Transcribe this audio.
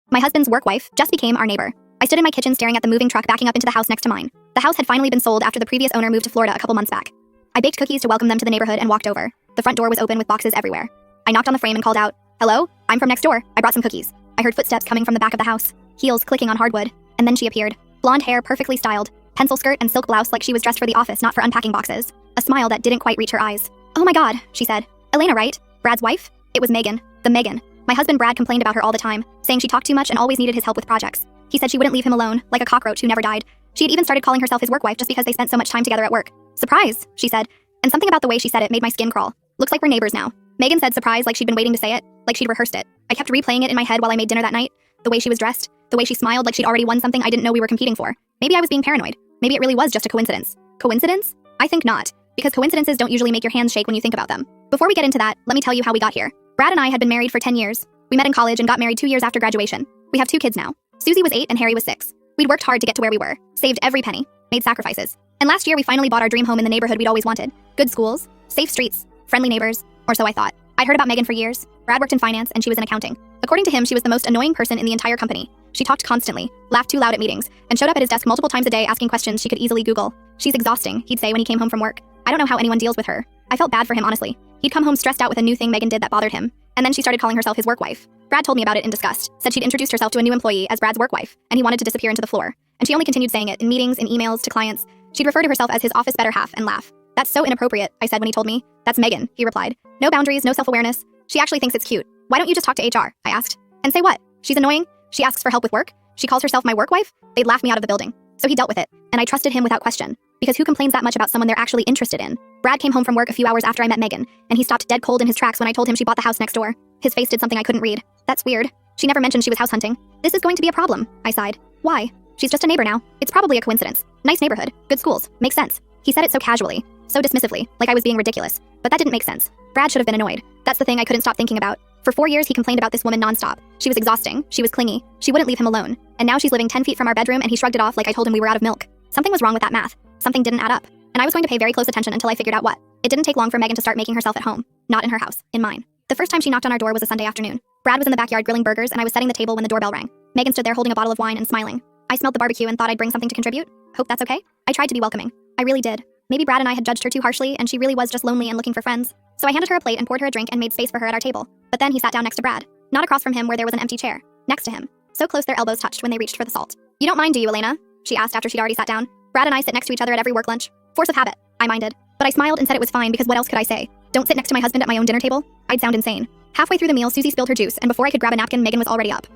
My husband's work wife just became our neighbor. I stood in my kitchen staring at the moving truck backing up into the house next to mine. The house had finally been sold after the previous owner moved to Florida a couple months back. I baked cookies to welcome them to the neighborhood and walked over. The front door was open with boxes everywhere. I knocked on the frame and called out, "Hello? I'm from next door. I brought some cookies." I heard footsteps coming from the back of the house, heels clicking on hardwood, and then she appeared. Blonde hair perfectly styled, pencil skirt and silk blouse like she was dressed for the office, not for unpacking boxes. A smile that didn't quite reach her eyes. "Oh my god," she said. "Elena, right? Brad's wife?" It was Megan. The Megan. My husband Brad complained about her all the time, saying she talked too much and always needed his help with projects. He said she wouldn't leave him alone, like a cockroach who never died. She had even started calling herself his work wife just because they spent so much time together at work. "Surprise," she said. And something about the way she said it made my skin crawl. "Looks like we're neighbors now." Megan said surprise like she'd been waiting to say it, like she'd rehearsed it. I kept replaying it in my head while I made dinner that night. The way she was dressed, the way she smiled like she'd already won something I didn't know we were competing for. Maybe I was being paranoid. Maybe it really was just a coincidence. Coincidence? I think not, because coincidences don't usually make your hands shake when you think about them. Before we get into that, let me tell you how we got here. Brad and I had been married for 10 years. We met in college and got married 2 years after graduation. We have 2 kids now. Susie was 8 and Harry was 6. We'd worked hard to get to where we were, saved every penny, made sacrifices. And last year we finally bought our dream home in the neighborhood we'd always wanted. Good schools, safe streets, friendly neighbors, or so I thought. I'd heard about Megan for years. Brad worked in finance and she was in accounting. According to him, she was the most annoying person in the entire company. She talked constantly, laughed too loud at meetings, and showed up at his desk multiple times a day asking questions she could easily Google. "She's exhausting," he'd say when he came home from work. I don't know how anyone deals with her. I felt bad for him, honestly. He'd come home stressed out with a new thing Megan did that bothered him, and then she started calling herself his work wife. Brad told me about it in disgust, said she'd introduced herself to a new employee as Brad's work wife, and he wanted to disappear into the floor. And she only continued saying it in meetings, in emails, to clients. She'd refer to herself as his office better half and laugh. "That's so inappropriate," I said when he told me. "That's Megan," he replied. "No boundaries, no self-awareness. She actually thinks it's cute. Why don't you just talk to HR?" I asked. "And say what? She's annoying? She asks for help with work? She calls herself my work wife?" They'd laugh me out of the building. So he dealt with it, and I trusted him without question. Because who complains that much about someone they're actually interested in? Brad came home from work a few hours after I met Megan, and he stopped dead cold in his tracks when I told him she bought the house next door. His face did something I couldn't read. "That's weird. She never mentioned she was house hunting." "This is going to be a problem," I sighed. "Why? She's just a neighbor now. It's probably a coincidence. Nice neighborhood, good schools, makes sense." He said it so casually, so dismissively, like I was being ridiculous. But that didn't make sense. Brad should have been annoyed. That's the thing I couldn't stop thinking about. For 4 years, he complained about this woman nonstop. She was exhausting, she was clingy, she wouldn't leave him alone. And now she's living 10 feet from our bedroom and he shrugged it off like I told him we were out of milk. Something was wrong with that math. Something didn't add up. And I was going to pay very close attention until I figured out what. It didn't take long for Megan to start making herself at home. Not in her house, in mine. The first time she knocked on our door was a Sunday afternoon. Brad was in the backyard grilling burgers and I was setting the table when the doorbell rang. Megan stood there holding a bottle of wine and smiling. I smelled the barbecue and thought I'd bring something to contribute. Hope that's okay? I tried to be welcoming. I really did. Maybe Brad and I had judged her too harshly and she really was just lonely and looking for friends. So I handed her a plate and poured her a drink and made space for her at our table. But then he sat down next to Brad. Not across from him where there was an empty chair. Next to him. So close their elbows touched when they reached for the salt. "You don't mind, do you, Elena?" she asked after she'd already sat down. "Brad and I sit next to each other at every work lunch. Force of habit." I minded. But I smiled and said it was fine because what else could I say? Don't sit next to my husband at my own dinner table? I'd sound insane. Halfway through the meal, Susie spilled her juice, and before I could grab a napkin, Megan was already up.